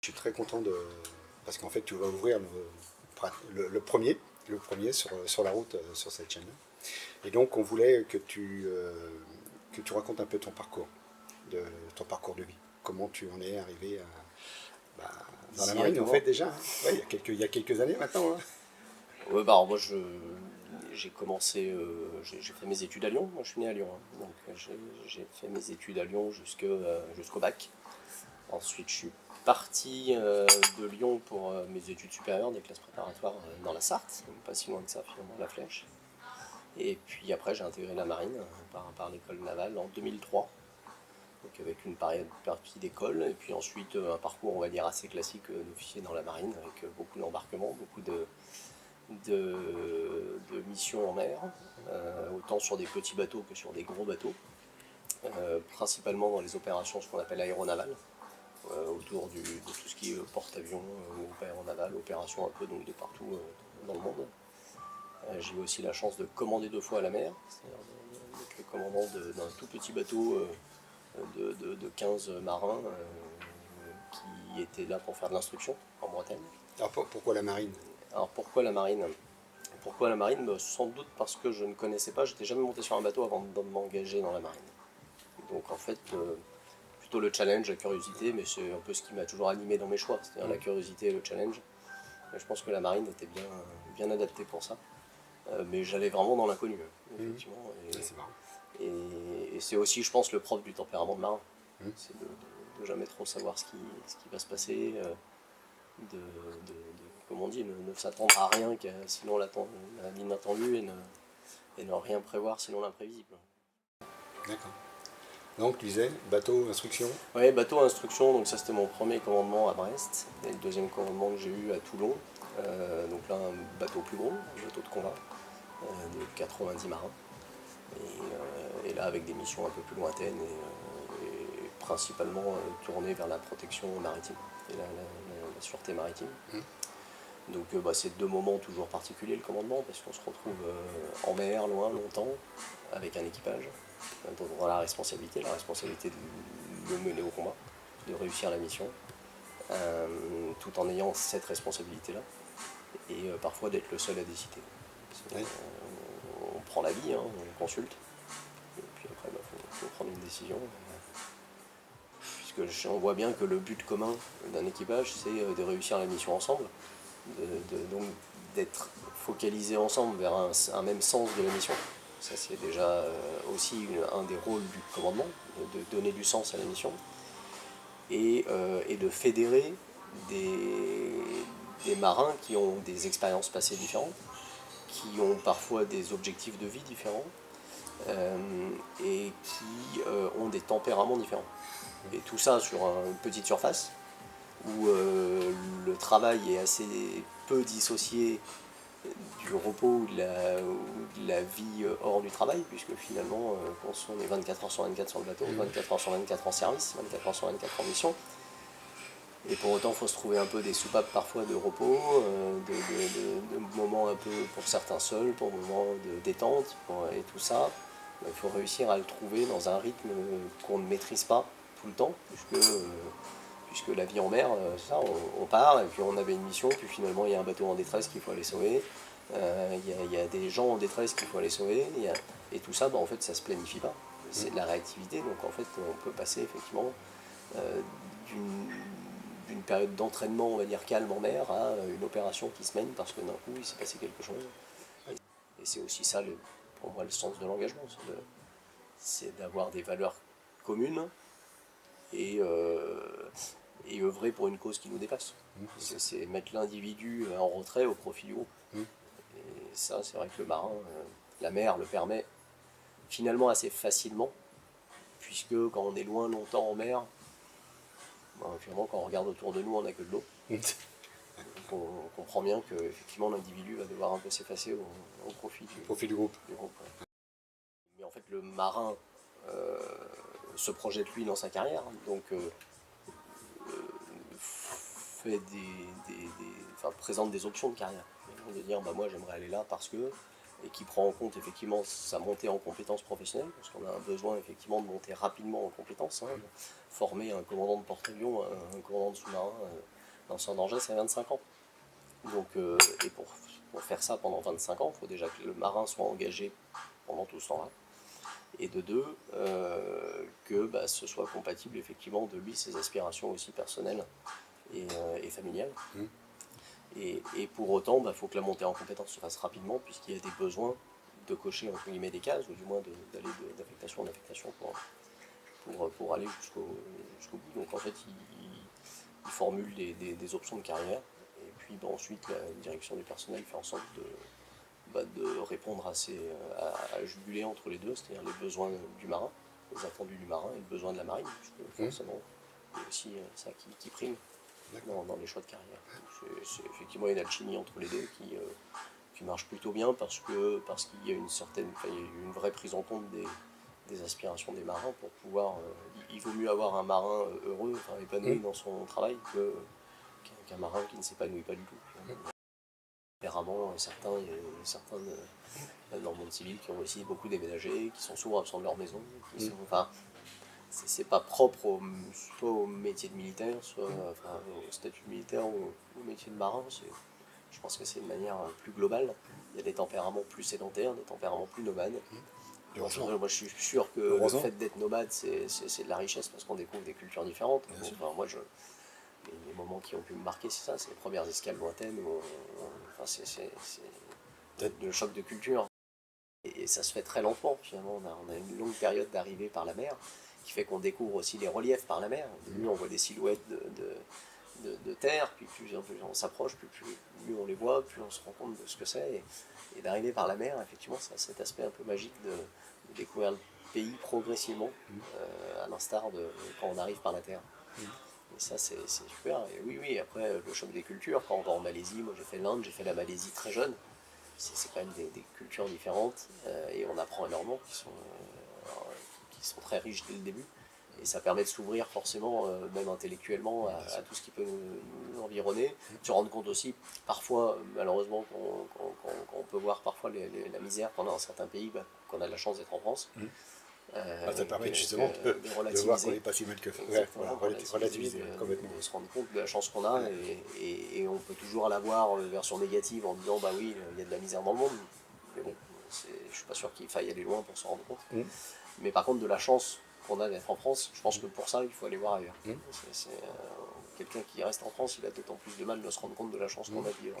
Je suis très content parce qu'en fait tu vas ouvrir le premier sur la route sur cette chaîne. Et donc on voulait que tu racontes un peu de, ton parcours de vie. Comment tu en es arrivé bah, dans la Si, marine en fait toujours. déjà. Hein. Ouais, il y a quelques années maintenant. Hein. Ouais, bah alors moi j'ai commencé, j'ai fait mes études à Lyon, moi je suis né à Lyon, hein. Donc j'ai fait mes études à Lyon jusqu'au bac. Ensuite je suis parti de Lyon pour mes études supérieures, des classes préparatoires dans la Sarthe, donc pas si loin que ça finalement, la Flèche. Et puis après j'ai intégré la marine par l'école navale en 2003, donc avec une partie d'école, et puis ensuite un parcours on va dire assez classique d'officier dans la marine, avec beaucoup d'embarquements, beaucoup de missions en mer, autant sur des petits bateaux que sur des gros bateaux, principalement dans les opérations ce qu'on appelle aéronavales, autour de tout ce qui est porte-avions, groupe aéronaval, opérations un peu donc de partout dans le monde. J'ai eu aussi la chance de commander 2 fois à la mer, c'est-à-dire d'être le commandant d'un tout petit bateau de 15 marins qui étaient là pour faire de l'instruction en Bretagne. Alors pourquoi la marine? Alors pourquoi la marine? Pourquoi la marine? Sans doute parce que je ne connaissais pas, j'étais jamais monté sur un bateau avant de m'engager dans la marine. Donc en fait, plutôt le challenge, la curiosité, mais c'est un peu ce qui m'a toujours animé dans mes choix, c'est-à-dire la curiosité et le challenge. Et je pense que la marine était bien adaptée pour ça. Mais j'allais vraiment dans l'inconnu, effectivement. Ah, c'est marrant. Et c'est aussi, je pense, le propre du tempérament de marin. C'est de jamais trop savoir ce qui va se passer, comme on dit, ne s'attendre à rien, sinon l'inattendu, et ne rien prévoir, sinon l'imprévisible. D'accord. Donc tu disais bateau, instruction. Ouais, bateau à instruction, donc ça c'était mon premier commandement à Brest, et le deuxième commandement que j'ai eu à Toulon. Donc là, un bateau plus gros, un bateau de combat, de 90 marins. Et là, avec des missions un peu plus lointaines et principalement tournées vers la protection maritime et la sûreté maritime. Donc c'est 2 moments toujours particuliers le commandement, parce qu'on se retrouve en mer, loin, longtemps, avec un équipage, dont on a la responsabilité de mener au combat, de réussir la mission, tout en ayant cette responsabilité-là, et parfois d'être le seul à décider. Oui. On prend l'avis, hein, on consulte, et puis après faut prendre une décision. Puisque on voit bien que le but commun d'un équipage, c'est de réussir la mission ensemble, donc d'être focalisé ensemble vers un même sens de la mission. Ça c'est déjà aussi un des rôles du commandement, de donner du sens à la mission, et de fédérer des marins qui ont des expériences passées différentes, qui ont parfois des objectifs de vie différents, et qui ont des tempéraments différents. Et tout ça sur une petite surface, où le travail est assez peu dissocié du repos ou de la vie hors du travail, puisque finalement, on est 24 heures sur 24 sur le bateau, 24 heures sur 24 en service, 24 heures sur 24 en mission. Et pour autant, il faut se trouver un peu des soupapes parfois de repos, de moments un peu pour certains seuls, pour moments de détente, et tout ça. Il faut réussir à le trouver dans un rythme qu'on ne maîtrise pas tout le temps, puisque la vie en mer, ça, on part, et puis on avait une mission, puis finalement il y a un bateau en détresse qu'il faut aller sauver, il y a des gens en détresse qu'il faut aller sauver, et tout ça, en fait, ça se planifie pas. C'est de la réactivité, donc en fait, on peut passer effectivement d'une période d'entraînement, on va dire, calme en mer, à une opération qui se mène parce que d'un coup, il s'est passé quelque chose. Et c'est aussi ça, pour moi, le sens de l'engagement, c'est d'avoir des valeurs communes, et, et œuvrer pour une cause qui nous dépasse. C'est mettre l'individu en retrait au profit du groupe. Et ça, c'est vrai que le marin, la mer le permet finalement assez facilement, puisque quand on est loin longtemps en mer, finalement quand on regarde autour de nous, on n'a que de l'eau. On comprend bien que effectivement l'individu va devoir un peu s'effacer au profit Profil du groupe. du groupe. Mais en fait, le marin se projette lui dans sa carrière, donc présente des options de carrière. De dire moi j'aimerais aller là parce que et qui prend en compte effectivement sa montée en compétences professionnelles, parce qu'on a un besoin effectivement de monter rapidement en compétences. Former un commandant de porte-avions, un commandant de sous-marin, lanceur d'engin, c'est 25 ans. Donc, et pour faire ça pendant 25 ans, il faut déjà que le marin soit engagé pendant tout ce temps-là. Et de deux, que ce soit compatible effectivement de lui, ses aspirations aussi personnelles et familiales. Et pour autant, il faut que la montée en compétence se fasse rapidement, puisqu'il y a des besoins de cocher entre guillemets des cases, ou du moins d'aller d'affectation en affectation pour aller jusqu'au bout. Donc en fait, il formule des options de carrière, et puis ensuite la direction du personnel fait en sorte de répondre à juguler entre les deux, c'est-à-dire les besoins du marin, les attendus du marin et le besoin de la marine, puisque forcément, c'est aussi ça qui prime dans les choix de carrière. C'est effectivement une alchimie entre les deux qui marche plutôt bien parce qu'il y a une vraie prise en compte des aspirations des marins pour pouvoir. Il vaut mieux avoir un marin heureux, épanoui dans son travail qu'un marin qui ne s'épanouit pas du tout. Apparemment, certains dans le monde civil qui ont aussi beaucoup déménagé, qui sont souvent absents de leur maison, c'est pas propre soit au métier de militaire, soit au statut de militaire ou au métier de marin. Je pense que c'est une manière plus globale. Il y a des tempéraments plus sédentaires, des tempéraments plus nomades. Moi, je suis sûr que le fait d'être nomade, c'est de la richesse parce qu'on découvre des cultures différentes. Donc, les moments qui ont pu me marquer, c'est ça, c'est les premières escales lointaines c'est le choc de culture. Et ça se fait très lentement, finalement. On a une longue période d'arrivée par la mer qui fait qu'on découvre aussi les reliefs par la mer. Au début, on voit des silhouettes de terre, puis plus on s'approche, plus mieux on les voit, plus on se rend compte de ce que c'est. Et d'arriver par la mer, effectivement, ça a cet aspect un peu magique de découvrir le pays progressivement, à l'instar de quand on arrive par la terre. Et ça, c'est super. Et oui, après, le choc des cultures, quand on va en Malaisie, moi j'ai fait l'Inde, j'ai fait la Malaisie très jeune. C'est quand même des cultures différentes et on apprend énormément qui sont très riches dès le début. Et ça permet de s'ouvrir forcément, même intellectuellement, à tout ce qui peut nous environner. De se rendre compte aussi, parfois, malheureusement, qu'on peut voir parfois la misère qu'on a dans certains pays, qu'on a de la chance d'être en France. Ça permet justement de voir qu'on n'est pas si mal que relativiser complètement. De se rendre compte de la chance qu'on a et on peut toujours l'avoir version négative en disant bah oui, il y a de la misère dans le monde. Mais bon, je suis pas sûr qu'il faille aller loin pour s'en rendre compte. Mais par contre, de la chance qu'on a d'être en France, je pense que pour ça, il faut aller voir ailleurs. Quelqu'un qui reste en France, il a d'autant plus de mal de se rendre compte de la chance qu'on a de vivre.